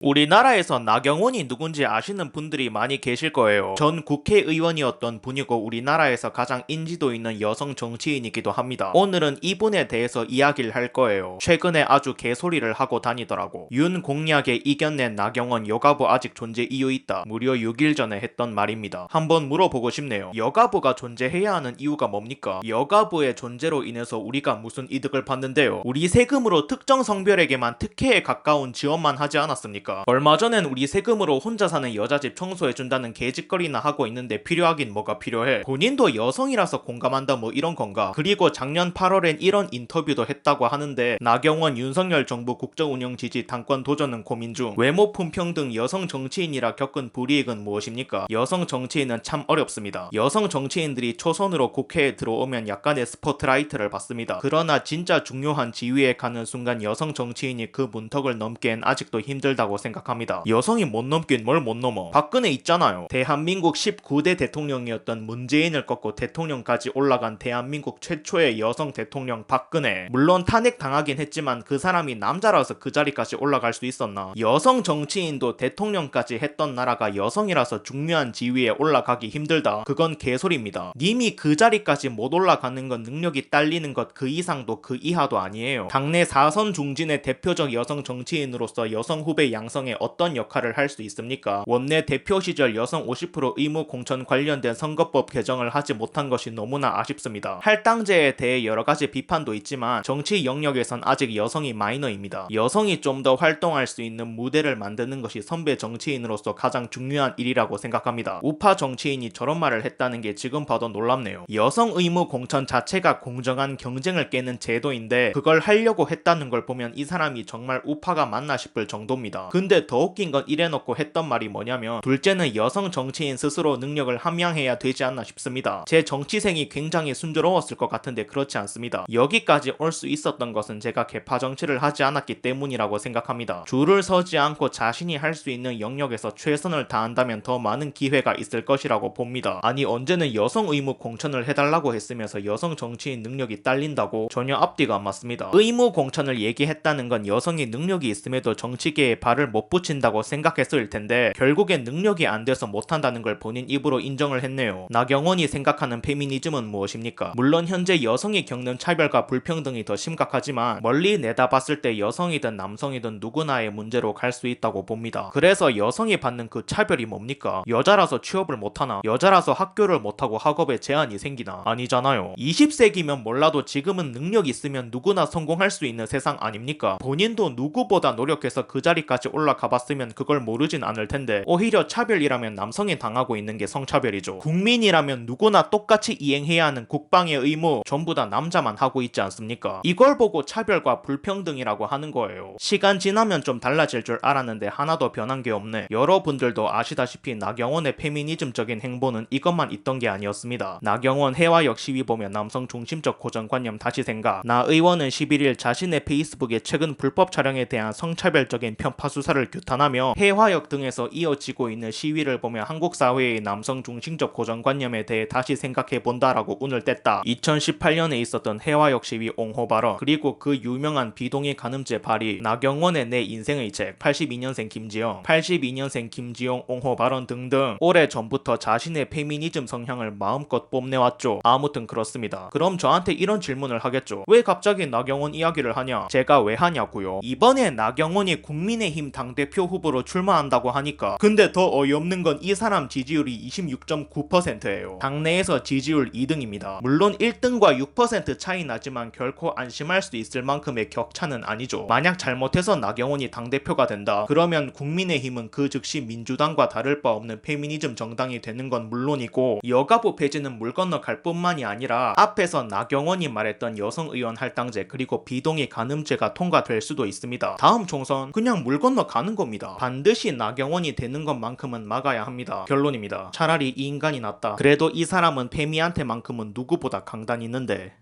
우리나라에서 나경원이 누군지 아시는 분들이 많이 계실 거예요. 전 국회의원이었던 분이고 우리나라에서 가장 인지도 있는 여성 정치인이기도 합니다. 오늘은 이분에 대해서 이야기를 할 거예요. 최근에 아주 개소리를 하고 다니더라고. 윤 공약에 이겨낸 나경원 여가부 아직 존재 이유 있다. 무려 6일 전에 했던 말입니다. 한번 물어보고 싶네요. 여가부가 존재해야 하는 이유가 뭡니까? 여가부의 존재로 인해서 우리가 무슨 이득을 받는데요? 우리 세금으로 특정 성별에게만 특혜에 가까운 지원만 하지 않았습니까? 얼마 전엔 우리 세금으로 혼자 사는 여자 집 청소해준다는 개짓거리나 하고 있는데 필요하긴 뭐가 필요해. 본인도 여성이라서 공감한다 뭐 이런 건가. 그리고 작년 8월엔 이런 인터뷰도 했다고 하는데 나경원 윤석열 정부 국정운영 지지 당권 도전은 고민 중. 외모 품평 등 여성 정치인이라 겪은 불이익은 무엇입니까? 여성 정치인은 참 어렵습니다. 여성 정치인들이 초선으로 국회에 들어오면 약간의 스포트라이트를 받습니다. 그러나 진짜 중요한 지위에 가는 순간 여성 정치인이 그 문턱을 넘기엔 아직도 힘들다고 생각합니다. 여성이 못 넘긴 뭘 못 넘어. 박근혜 있잖아요. 대한민국 19대 대통령이었던 문재인을 꺾고 대통령까지 올라간 대한민국 최초의 여성 대통령 박근혜. 물론 탄핵 당하긴 했지만 그 사람이 남자라서 그 자리까지 올라갈 수 있었나. 여성 정치인도 대통령까지 했던 나라가 여성이라서 중요한 지위에 올라가기 힘들다. 그건 개소리입니다. 님이 그 자리까지 못 올라가는 건 능력이 딸리는 것 그 이상도 그 이하도 아니에요. 당내 4선 중진의 대표적 여성 정치인으로서 여성 후배 양성에 어떤 역할을 할 수 있습니까? 원내 대표 시절 여성 50% 의무 공천 관련된 선거법 개정을 하지 못한 것이 너무나 아쉽습니다. 할당제에 대해 여러 가지 비판도 있지만 정치 영역에선 아직 여성이 마이너입니다. 여성이 좀 더 활동할 수 있는 무대를 만드는 것이 선배 정치인으로서 가장 중요한 일이라고 생각합니다. 우파 정치인이 저런 말을 했다는 게 지금 봐도 놀랍네요. 여성 의무 공천 자체가 공정한 경쟁을 깨는 제도인데 그걸 하려고 했다는 걸 보면 이 사람이 정말 우파가 맞나 싶을 정도입니다. 근데 더 웃긴 건 이래놓고 했던 말이 뭐냐면 둘째는 여성 정치인 스스로 능력을 함양해야 되지 않나 싶습니다. 제 정치생이 굉장히 순조로웠을 것 같은데 그렇지 않습니다. 여기까지 올 수 있었던 것은 제가 개파 정치를 하지 않았기 때문이라고 생각합니다. 줄을 서지 않고 자신이 할 수 있는 영역에서 최선을 다한다면 더 많은 기회가 있을 것이라고 봅니다. 아니 언제는 여성 의무 공천을 해달라고 했으면서 여성 정치인 능력이 딸린다고? 전혀 앞뒤가 안 맞습니다. 의무 공천을 얘기했다는 건 여성이 능력이 있음에도 정치계에 발을 못 붙인다고 생각했을 텐데 결국엔 능력이 안 돼서 못한다는 걸 본인 입으로 인정을 했네요. 나경원이 생각하는 페미니즘은 무엇입니까? 물론 현재 여성이 겪는 차별과 불평등이 더 심각하지만 멀리 내다봤을 때 여성이든 남성이든 누구나의 문제로 갈 수 있다고 봅니다. 그래서 여성이 받는 그 차별이 뭡니까? 여자라서 취업을 못하나? 여자라서 학교를 못하고 학업에 제한이 생기나? 아니잖아요. 20세기면 몰라도 지금은 능력 있으면 누구나 성공할 수 있는 세상 아닙니까? 본인도 누구보다 노력해서 그 자리까지 올라가 봤으면 그걸 모르진 않을 텐데 오히려 차별이라면 남성이 당하고 있는 게 성차별이죠. 국민이라면 누구나 똑같이 이행해야 하는 국방의 의무 전부 다 남자만 하고 있지 않습니까? 이걸 보고 차별과 불평등이라고 하는 거예요. 시간 지나면 좀 달라질 줄 알았는데 하나도 변한 게 없네. 여러분들도 아시다시피 나경원의 페미니즘적인 행보는 이것만 있던 게 아니었습니다. 나경원 해화역 시위 보면 남성 중심적 고정관념 다시 생각. 나 의원은 11일 자신의 페이스북에 최근 불법 촬영에 대한 성차별적인 편파 수사를 규탄하며 해화역 등에서 이어지고 있는 시위를 보며 한국 사회의 남성 중심적 고정관념에 대해 다시 생각해본다라고 운을 뗐다. 2018년에 있었던 해화역 시위 옹호 발언 그리고 그 유명한 비동의 가늠죄 발의 나경원의 내 인생의 책 82년생 김지영 옹호 발언 등등 오래 전부터 자신의 페미니즘 성향을 마음껏 뽐내왔죠. 아무튼 그렇습니다. 그럼 저한테 이런 질문을 하겠죠. 왜 갑자기 나경원 이야기를 하냐? 제가 왜 하냐고요. 이번에 나경원이 국민의힘 당대표 후보로 출마한다고 하니까 근데 더 어이없는 건 이 사람 지지율이 26.9%예요. 당내에서 지지율 2등입니다. 물론 1등과 6% 차이 나지만 결코 안심할 수 있을 만큼의 격차는 아니죠. 만약 잘못해서 나경원이 당대표가 된다. 그러면 국민의힘은 그 즉시 민주당과 다를 바 없는 페미니즘 정당이 되는 건 물론이고 여가부 폐지는 물 건너 갈 뿐만이 아니라 앞에서 나경원이 말했던 여성의원 할당제 그리고 비동의 가늠죄가 통과될 수도 있습니다. 다음 총선 그냥 물 건너 가는 겁니다. 반드시 나경원이 되는 것만큼은 막아야 합니다. 결론입니다. 차라리 이 인간이 낫다. 그래도 이 사람은 페미한테만큼은 누구보다 강단 있는데